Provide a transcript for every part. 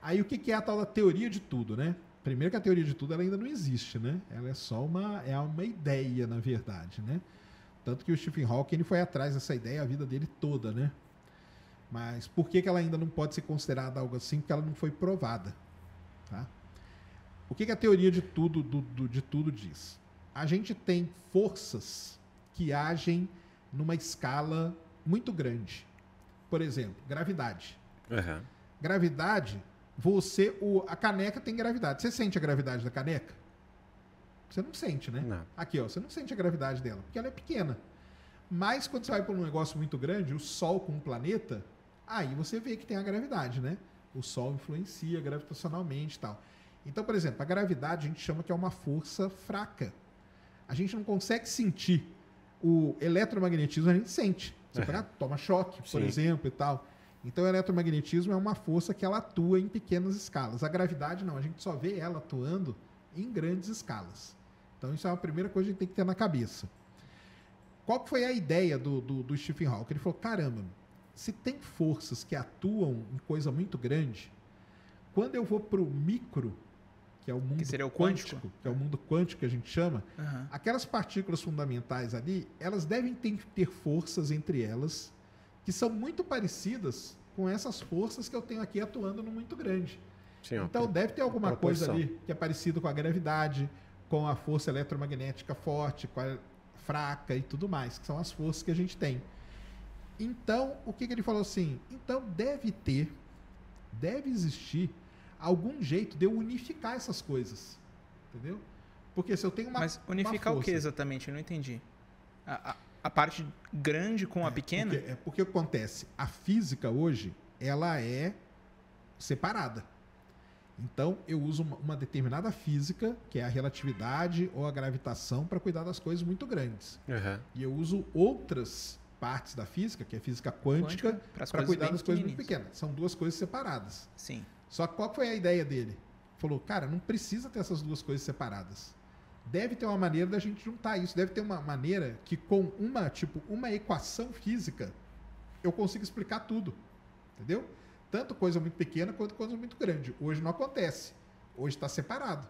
Aí o que é a tal da teoria de tudo, né? Primeiro que a teoria de tudo ela ainda não existe, né? Ela é só uma ideia, na verdade, né? Tanto que o Stephen Hawking ele foi atrás dessa ideia a vida dele toda, né? Mas por que ela ainda não pode ser considerada algo assim? Porque ela não foi provada, tá? O que a teoria de tudo, de tudo diz? A gente tem forças que agem numa escala muito grande. Por exemplo, gravidade. Uhum. Gravidade, a caneca tem gravidade. Você sente a gravidade da caneca? Você não sente, né? Não. Aqui, ó, você não sente a gravidade dela, porque ela é pequena. Mas quando você vai para um negócio muito grande, o Sol com um planeta, aí você vê que tem a gravidade, né? O Sol influencia gravitacionalmente e tal. Então, por exemplo, a gravidade a gente chama que é uma força fraca. A gente não consegue sentir. O eletromagnetismo a gente sente. Você toma choque, por exemplo, e tal. Então, o eletromagnetismo é uma força que ela atua em pequenas escalas. A gravidade não, a gente só vê ela atuando em grandes escalas. Então, isso é a primeira coisa que a gente tem que ter na cabeça. Qual que foi a ideia do Stephen Hawking? Ele falou, caramba, se tem forças que atuam em coisa muito grande, quando eu vou para o micro, que é o mundo quântico, que é o mundo quântico que a gente chama, aquelas partículas fundamentais ali, elas devem ter forças entre elas que são muito parecidas com essas forças que eu tenho aqui atuando no muito grande. Sim, então deve ter alguma coisa ali que é parecido com a gravidade, com a força eletromagnética forte, com a fraca e tudo mais, que são as forças que a gente tem. Então, o que ele falou assim? Então deve existir algum jeito de eu unificar essas coisas. Entendeu? Porque se eu tenho uma Mas unificar uma força, o que exatamente? Eu não entendi. A parte grande com a pequena? Porque o que acontece? A física hoje, ela é separada. Então, eu uso uma determinada física, que é a relatividade ou a gravitação, para cuidar das coisas muito grandes. E eu uso outras partes da física, que é a física quântica, para cuidar das coisas muito pequenas. São duas coisas separadas. Sim. Só que qual foi a ideia dele? Falou, cara, não precisa ter essas duas coisas separadas. Deve ter uma maneira da gente juntar isso. Deve ter uma maneira que com uma equação física eu consiga explicar tudo. Entendeu? Tanto coisa muito pequena quanto coisa muito grande. Hoje não acontece. Hoje está separado.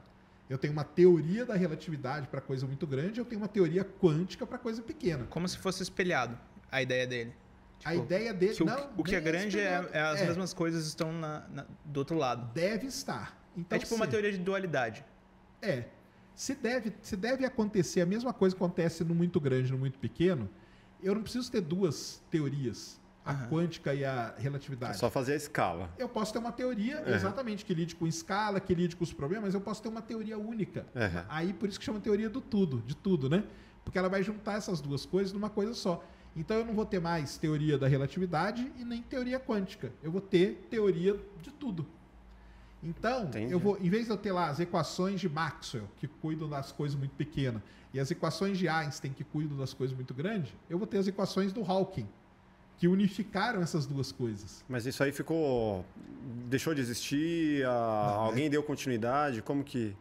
Eu tenho uma teoria da relatividade para coisa muito grande, eu tenho uma teoria quântica para coisa pequena. Como se fosse espelhado a ideia dele. Tipo, a ideia dele... O que é grande as mesmas coisas estão do outro lado. Deve estar. Então, é tipo uma teoria de dualidade. Se deve acontecer a mesma coisa que acontece no muito grande e no muito pequeno, eu não preciso ter duas teorias. A quântica e a relatividade. É só fazer a escala. Eu posso ter uma teoria, exatamente, que lide com escala, que lide com os problemas, mas eu posso ter uma teoria única. Aí, por isso que chama teoria de tudo, né? Porque ela vai juntar essas duas coisas numa coisa só. Então, eu não vou ter mais teoria da relatividade e nem teoria quântica. Eu vou ter teoria de tudo. Então, em vez de eu ter lá as equações de Maxwell, que cuidam das coisas muito pequenas, e as equações de Einstein, que cuidam das coisas muito grandes, eu vou ter as equações do Hawking, que unificaram essas duas coisas. Mas isso aí deixou de existir? Alguém deu continuidade? Como que...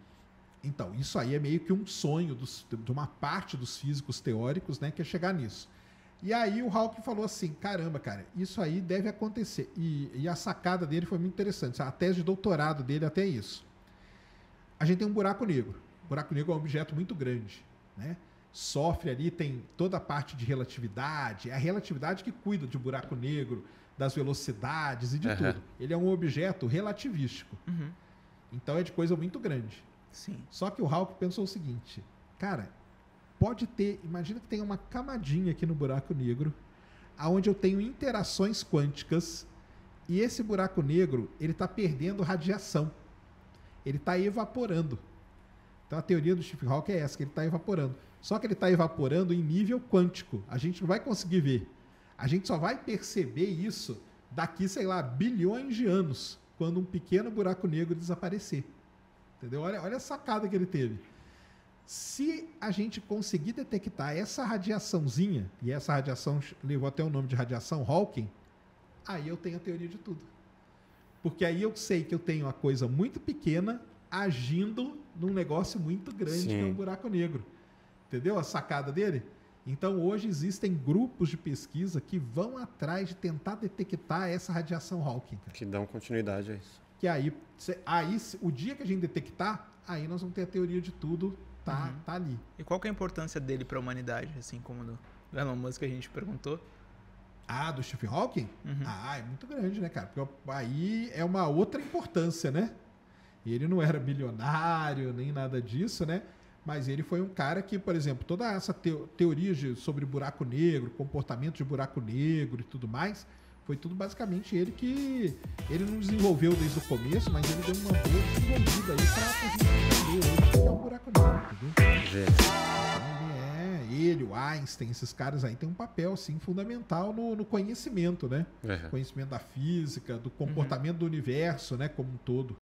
Então, isso aí é meio que um sonho de uma parte dos físicos teóricos, né, que é chegar nisso. E aí o Hawking falou assim, caramba, cara, isso aí deve acontecer. E a sacada dele foi muito interessante. A tese de doutorado dele até isso. A gente tem um buraco negro. O buraco negro é um objeto muito grande, né? Sofre ali, tem toda a parte de relatividade, é a relatividade que cuida de buraco negro, das velocidades e de tudo. Ele é um objeto relativístico. Então é de coisa muito grande. Sim. Só que o Hawking pensou o seguinte, cara, pode ter, imagina que tem uma camadinha aqui no buraco negro, onde eu tenho interações quânticas, e esse buraco negro, ele está perdendo radiação. Ele está evaporando. Então a teoria do Stephen Hawking é essa, que ele está evaporando. Só que ele está evaporando em nível quântico. A gente não vai conseguir ver. A gente só vai perceber isso daqui, sei lá, bilhões de anos, quando um pequeno buraco negro desaparecer. Entendeu? Olha a sacada que ele teve. Se a gente conseguir detectar essa radiaçãozinha, e essa radiação levou até o nome de radiação Hawking, aí eu tenho a teoria de tudo. Porque aí eu sei que eu tenho uma coisa muito pequena agindo num negócio muito grande, que é um buraco negro. Entendeu a sacada dele? Então, hoje existem grupos de pesquisa que vão atrás de tentar detectar essa radiação Hawking. Cara. Que dão continuidade a isso. que aí o dia que a gente detectar, aí nós vamos ter a teoria de tudo, tá ali. E qual que é a importância dele para a humanidade, assim como do Elon Musk que a gente perguntou? Ah, do Stephen Hawking? É muito grande, né, cara? Porque aí é uma outra importância, né? Ele não era bilionário, nem nada disso, né? Mas ele foi um cara que, por exemplo, toda essa teoria sobre buraco negro, comportamento de buraco negro e tudo mais, foi tudo basicamente ele que... Ele não desenvolveu desde o começo, mas ele deu uma boa desenvolvida aí pra gente entender hoje o que é um buraco negro, entendeu? Então, ele, o Einstein, esses caras aí têm um papel, assim, fundamental no conhecimento, né? Conhecimento da física, do comportamento do universo, né? Como um todo.